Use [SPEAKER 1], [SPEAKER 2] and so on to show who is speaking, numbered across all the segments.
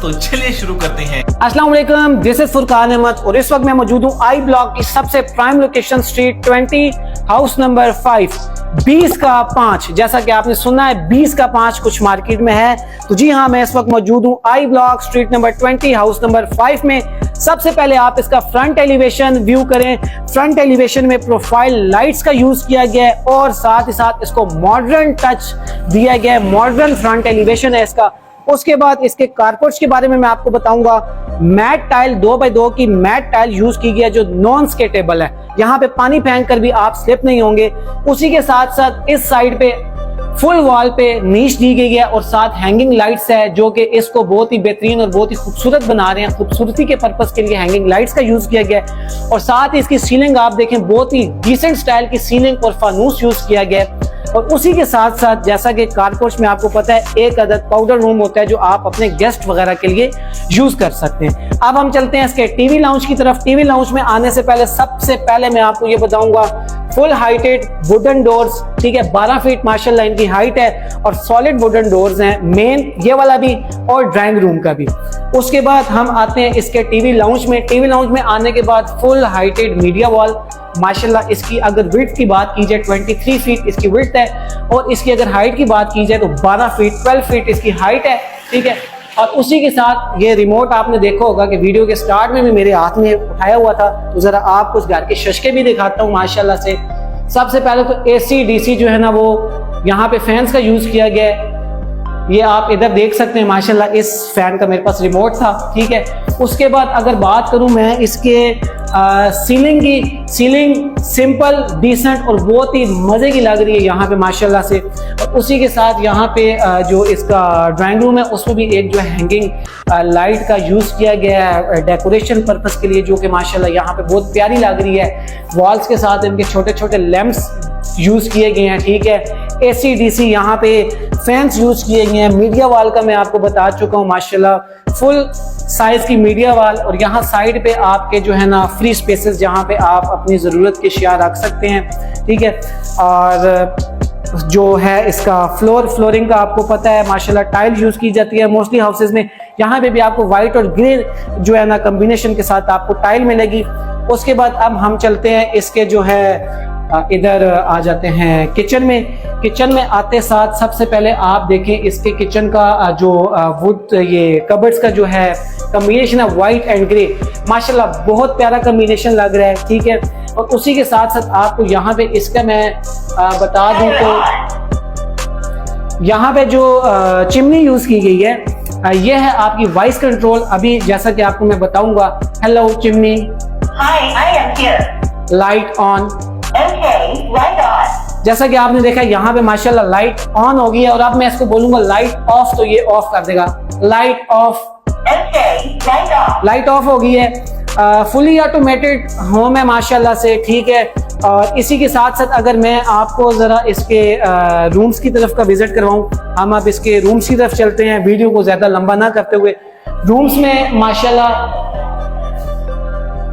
[SPEAKER 1] तो चलिए शुरू करते हैं।
[SPEAKER 2] अस्सलाम वालेकुम, दिस इज फुरकान अहमद और इस वक्त मैं मौजूद हूँ आई ब्लॉक की सबसे prime location street 20 house number 5 20 का 5। जैसा कि आपने सुना है 20 का 5 कुछ मार्केट में है, तो जी हाँ, मैं इस वक्त मौजूद हूँ I block street number 20 house number 5 में। सबसे पहले आप इसका फ्रंट एलिवेशन व्यू करें। फ्रंट एलिवेशन में प्रोफाइल लाइट्स का यूज किया गया है और साथ ही साथ इसको मॉडर्न टच दिया गया है। मॉडर्न फ्रंट एलिवेशन है इसका। उसके बाद इसके कारपोर्ट्स के बारे में मैं आपको बताऊंगा। मैट टाइल 2x2 की मैट टाइल यूज की गई है जो नॉन स्केटेबल है। यहाँ पे पानी फेंक कर भी आप स्लिप नहीं होंगे। उसी के साथ साथ इस साइड पे फुल वॉल पे नीश दी गई है और साथ हैंगिंग लाइट्स है जो कि इसको बहुत ही बेहतरीन और बहुत ही खूबसूरत बना रहे हैं। खूबसूरती के पर्पस के लिए हैंगिंग लाइट्स का यूज किया गया है और साथ ही इसकी सीलिंग आप देखें, बहुत ही डिसेंट स्टाइल की सीलिंग और फानूस यूज किया गया है। और उसी के साथ साथ जैसा कि कारपोर्ट्स में आपको पता है एक अदद पाउडर रूम होता है जो आप अपने गेस्ट वगैरह के लिए यूज कर सकते हैं। अब हम चलते हैं इसके टीवी लाउंज की तरफ। टीवी लाउंज में आने से पहले सबसे पहले मैं आपको ये बताऊंगा, फुल हाइटेड वुडन डोर्स, ठीक है, 12 फीट मार्शल लाइन की हाइट है और सॉलिड वुडन डोर्स हैं, मेन ये वाला भी और ड्राइंग रूम का भी। उसके बाद हम आते हैं इसके टीवी लाउंज में। टीवी लाउंज में आने के बाद फुल हाइटेड मीडिया वॉल, माशाल्लाह इसकी अगर विड्थ की बात की जाए 23 फीट इसकी विड्थ है और इसकी अगर हाइट की बात की जाए तो 12 फीट इसकी हाइट है, ठीक है। और उसी के साथ ये रिमोट आपने देखा होगा कि वीडियो के स्टार्ट में भी मेरे हाथ में उठाया हुआ था, तो जरा आप कुछ घर के शशके भी दिखाता हूँ माशाल्लाह से। सबसे पहले तो AC DC जो है ना वो यहाँ पे फैंस का यूज किया गया है। ये आप इधर देख सकते हैं माशाल्लाह, इस फैन का मेरे पास रिमोट था, ठीक है। उसके बाद अगर बात करूं मैं इसके सीलिंग की, सीलिंग सिंपल डिसेंट और बहुत ही मजे की लग रही है यहाँ पे माशाल्लाह से। और उसी के साथ यहाँ पे जो इसका ड्राइंग रूम है उसमें भी एक जो हैंगिंग लाइट का यूज किया गया है डेकोरेशन पर्पस के लिए, जो कि माशाल्लाह यहाँ पे बहुत प्यारी लग रही है। वॉल्स के साथ इनके छोटे छोटे लैंप्स यूज किए गए हैं, ठीक है। AC DC यहाँ पे फैंस यूज किए गए हैं। मीडिया वॉल का मैं आपको बता चुका हूँ माशाल्लाह, फुल साइज की मीडिया वॉल और यहाँ साइड पे आपके जो है ना फ्री स्पेसेस जहाँ पे आप अपनी ज़रूरत के अशिया रख सकते हैं, ठीक है। और जो है इसका फ्लोरिंग का आपको पता है माशाल्लाह टाइल यूज की जाती है मोस्टली हाउसेज में। यहाँ पे भी आपको व्हाइट और ग्रे जो है ना कॉम्बिनेशन के साथ आपको टाइल मिलेगी। उसके बाद अब हम चलते हैं इसके जो है इधर आ जाते हैं किचन में। किचन में आते साथ सबसे पहले आप देखें इसके किचन का जो वुड ये कबर्ड्स का जो है कॉम्बिनेशन है व्हाइट एंड ग्रे, माशाल्लाह बहुत प्यारा कॉम्बिनेशन लग रहा है, ठीक है। और उसी के साथ साथ आपको यहाँ पे इसका मैं बता दूं तो यहाँ पे जो चिमनी यूज की गई है ये है आपकी वॉइस कंट्रोल। अभी जैसा कि आपको मैं बताऊंगा, hello chimney,
[SPEAKER 3] hi I am here,
[SPEAKER 2] light on.
[SPEAKER 3] Okay light on.
[SPEAKER 2] जैसा कि आपने देखा यहाँ पे माशाल्लाह लाइट ऑन हो गई है और अब मैं इसको बोलूंगा लाइट ऑफ तो ये ऑफ कर देगा। लाइट ऑफ, लाइट ऑफ हो गई है। फुली ऑटोमेटेड होम है माशाल्लाह से, ठीक है। और इसी के साथ साथ अगर मैं आपको जरा इसके रूम्स की तरफ का विजिट करवाऊं, हम अब इसके रूम्स की तरफ चलते हैं वीडियो को ज्यादा लंबा ना करते हुए। रूम्स में माशाल्लाह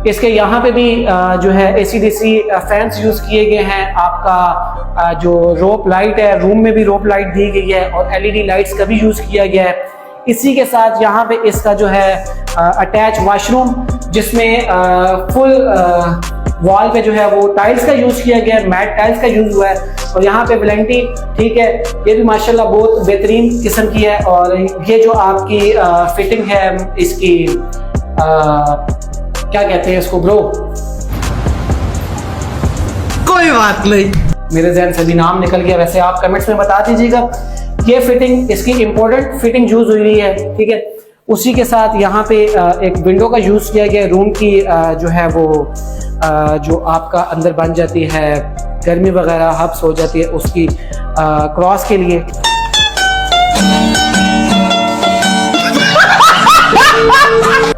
[SPEAKER 2] इसके यहाँ पे भी जो है AC DC फैंस यूज किए गए हैं। आपका जो रोप लाइट है, रूम में भी रोप लाइट दी गई है और LED लाइट्स का भी यूज किया गया है। इसी के साथ यहाँ पे इसका जो है अटैच वॉशरूम जिसमें फुल वॉल पे जो है वो टाइल्स का यूज किया गया है, मैट टाइल्स का यूज हुआ है। और यहाँ पे वेलेंटी, ठीक है, ये भी माशाल्लाह बहुत बेहतरीन किस्म की है। और ये जो आपकी फिटिंग है इसकी क्या कहते हैं इसको ब्रो,
[SPEAKER 1] कोई बात नहीं,
[SPEAKER 2] मेरे जहन से भी नाम निकल गया। वैसे आप कमेंट्स में बता दीजिएगा। ये फिटिंग इसकी इंपॉर्टेंट फिटिंग यूज हुई है, ठीक है। उसी के साथ यहाँ पे एक विंडो का यूज किया गया रूम की जो है वो जो आपका अंदर बन जाती है, गर्मी वगैरह हब्स हो जाती है उसकी क्रॉस के लिए।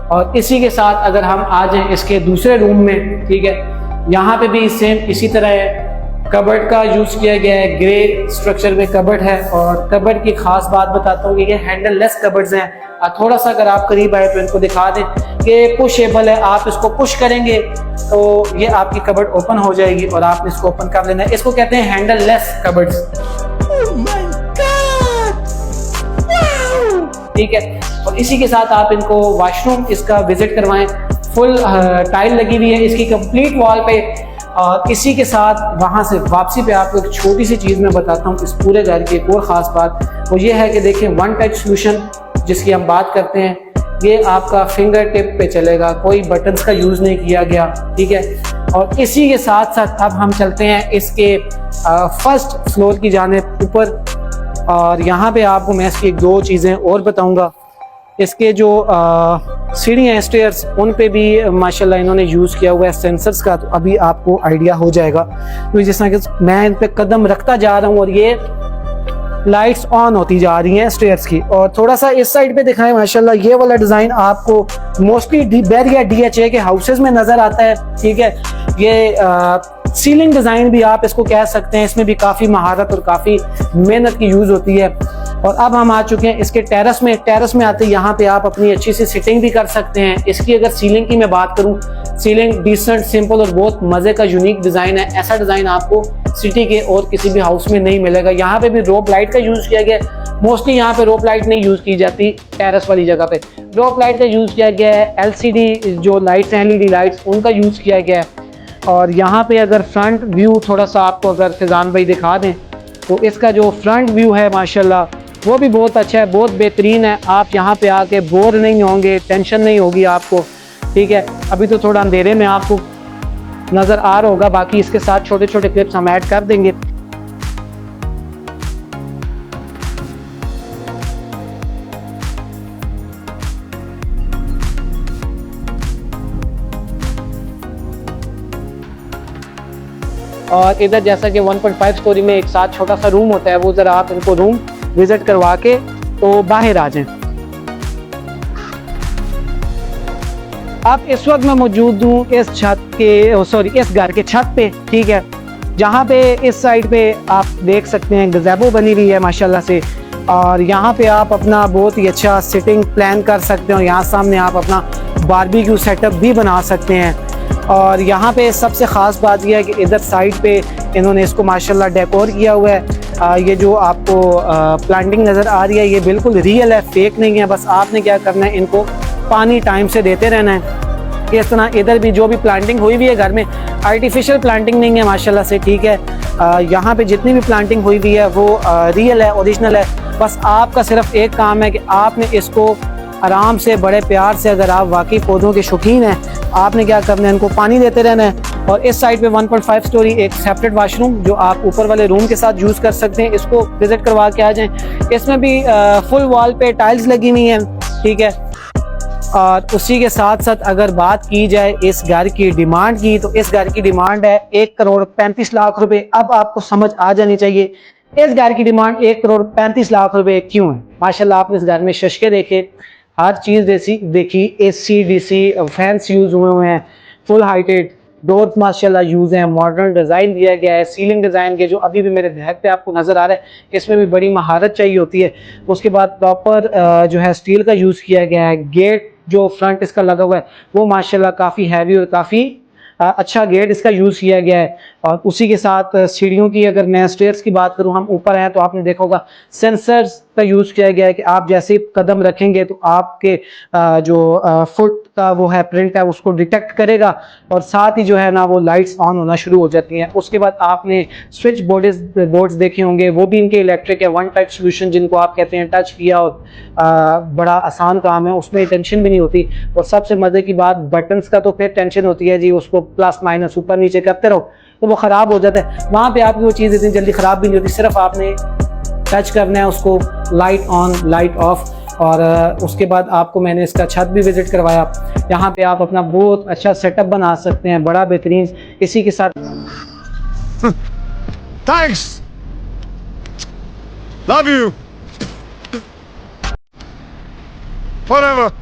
[SPEAKER 2] और इसी के साथ अगर हम आ जाएं इसके दूसरे रूम में, ठीक है, यहाँ पे भी सेम इसी तरह है। कबर्ड का यूज किया गया है, ग्रे स्ट्रक्चर में कबर्ड है। और कबर्ड की खास बात बताता हूँ कि ये हैंडल लेस कबर्ड्स हैं। थोड़ा सा अगर आप करीब आए तो इनको दिखा दें कि पुशेबल है। आप इसको पुश करेंगे तो ये आपकी कबर्ड ओपन हो जाएगी और आपने इसको ओपन कर लेना है। इसको कहते हैं हैंडल लेस कबर्ड्स। ठीक है। और इसी के साथ आप इनको वॉशरूम इसका विजिट करवाएं, फुल टाइल लगी हुई है इसकी कंप्लीट वॉल पे। और इसी के साथ वहाँ से वापसी पे आपको एक छोटी सी चीज़ मैं बताता हूँ इस पूरे घर की। एक और ख़ास बात वो ये है कि देखिए वन टच सोल्यूशन जिसकी हम बात करते हैं, ये आपका फिंगर टिप पे चलेगा, कोई बटन्स का यूज़ नहीं किया गया, ठीक है। और इसी के साथ साथ अब हम चलते हैं इसके फर्स्ट फ्लोर की जानिब ऊपर। और यहाँ पे आपको मैं इसकी एक दो चीज़ें और बताऊँगा। इसके जो सीढ़ियाँ हैं, स्टेयर्स, उन पे भी माशाल्लाह इन्होंने यूज़ किया हुआ है सेंसर्स का, तो अभी आपको आइडिया हो जाएगा। तो जिस तरह कि मैं इन पे कदम रखता जा रहा हूँ और ये लाइट्स ऑन होती जा रही हैं स्टेयर्स की। और थोड़ा सा इस साइड पे दिखाएं, माशाल्लाह ये वाला डिज़ाइन आपको मोस्टली बैरिया DHA के हाउसेज में नज़र आता है, ठीक है। ये सीलिंग डिज़ाइन भी आप इसको कह सकते हैं, इसमें भी काफ़ी महारत और काफ़ी मेहनत की यूज़ होती है। और अब हम आ चुके हैं इसके टेरेस में। टेरेस में आते यहाँ पे आप अपनी अच्छी सी सिटिंग भी कर सकते हैं। इसकी अगर सीलिंग की मैं बात करूँ, सीलिंग डिसेंट, सिंपल और बहुत मज़े का यूनिक डिज़ाइन है। ऐसा डिज़ाइन आपको सिटी के और किसी भी हाउस में नहीं मिलेगा। यहाँ पे भी रोप लाइट का यूज़ किया गया है। मोस्टली यहाँ पे रोप लाइट नहीं यूज़ की जाती, टेरेस वाली जगह पे रोप लाइट का यूज़ किया गया है। LCD जो लाइट्स हैं, LED लाइट्स, उनका यूज़ किया गया है। और यहाँ पे अगर फ्रंट व्यू थोड़ा सा आपको अगर फिजान भाई दिखा दें, तो इसका जो फ्रंट व्यू है माशाल्लाह वो भी बहुत अच्छा है, बहुत बेहतरीन है। आप यहाँ पे आके बोर नहीं होंगे, टेंशन नहीं होगी आपको, ठीक है। अभी तो थोड़ा अंधेरे में आपको नज़र आ रहा होगा, बाकी इसके साथ छोटे छोटे क्लिप्स हम ऐड कर देंगे। और इधर जैसा कि 1.5 स्टोरी में एक साथ छोटा सा रूम होता है, वो ज़रा आप इनको रूम विजिट करवा के तो बाहर आ जाएं। अब इस वक्त मैं मौजूद हूँ इस इस घर के छत पे, ठीक है, जहाँ पे इस साइड पे आप देख सकते हैं गज़ेबो बनी हुई है माशाल्लाह से। और यहाँ पे आप अपना बहुत ही अच्छा सिटिंग प्लान कर सकते हैं और यहाँ सामने आप अपना बारबेक्यू सेटअप भी बना सकते हैं। और यहाँ पे सबसे ख़ास बात यह है कि इधर साइड पे इन्होंने इसको माशाल्लाह डेकोर किया हुआ है। ये जो आपको प्लांटिंग नज़र आ रही है ये बिल्कुल रियल है, फेक नहीं है। बस आपने क्या करना है, इनको पानी टाइम से देते रहना है। इस तरह इधर भी जो भी प्लांटिंग हुई हुई है घर में, आर्टिफिशियल प्लांटिंग नहीं है माशाल्लाह से, ठीक है। यहाँ पे जितनी भी प्लांटिंग हुई हुई है वो रियल है, ओरिजिनल है। बस आपका सिर्फ एक काम है कि आपने इसको आराम से, बड़े प्यार से, अगर आप वाकई पौधों के शौकीन हैं, आपने क्या करना है, इनको पानी देते रहना है। और इस साइड पे 1.5 स्टोरी एक सेपरेट वाशरूम जो आप ऊपर वाले रूम के साथ यूज़ कर सकते हैं, इसको विजिट करवा के आ जाएं। इसमें भी फुल वॉल पे टाइल्स लगी हुई हैं, ठीक है। और उसी के साथ साथ अगर बात की जाए इस घर की डिमांड की, तो इस घर की डिमांड है 1,35,00,000 रुपए। अब आपको समझ आ जानी चाहिए इस घर की डिमांड 1,35,00,000 रुपए क्यों है। माशाल्लाह आपने इस घर में शशके देखे, हर चीज़ देखी, AC DC फैंस यूज़ हुए हैं, फुल हाइटेड डोर माशाल्लाह यूज़ हैं, मॉडर्न डिज़ाइन दिया गया है। सीलिंग डिज़ाइन के जो अभी भी मेरे घर पे आपको नज़र आ रहा है, इसमें भी बड़ी महारत चाहिए होती है। उसके बाद प्रॉपर जो है स्टील का यूज़ किया गया है। गेट जो फ्रंट इसका लगा हुआ है वो माशाल्लाह काफ़ी हैवी और काफ़ी अच्छा गेट इसका यूज़ किया गया है। और उसी के साथ सीढ़ियों की अगर मैं स्टेयर्स की बात करूं, हम ऊपर हैं तो आपने देखा होगा सेंसर्स का यूज़ किया गया है कि आप जैसे ही कदम रखेंगे तो आपके जो फुट का वो है प्रिंट है उसको डिटेक्ट करेगा और साथ ही जो है ना वो लाइट्स ऑन होना शुरू हो जाती हैं। उसके बाद आपने स्विच बोर्ड्स देखे होंगे, वो भी इनके इलेक्ट्रिक है, वन टच सोल्यूशन जिनको आप कहते हैं, टच किया और बड़ा आसान काम है, उसमें टेंशन भी नहीं होती। और सबसे मज़े की बात, बटन्स का तो फिर टेंशन होती है जी, उसको प्लस माइनस ऊपर नीचे करते रहो तो वो ख़राब हो जाता है। वहाँ पे आपकी वो चीज़ इतनी जल्दी ख़राब भी नहीं होती, सिर्फ आपने टच करना है उसको, लाइट ऑन लाइट ऑफ। और उसके बाद आपको मैंने इसका छत भी विजिट करवाया। यहाँ पे आप अपना बहुत अच्छा सेटअप बना सकते हैं, बड़ा बेहतरीन। इसी के साथ
[SPEAKER 4] Thanks. Love you. Forever.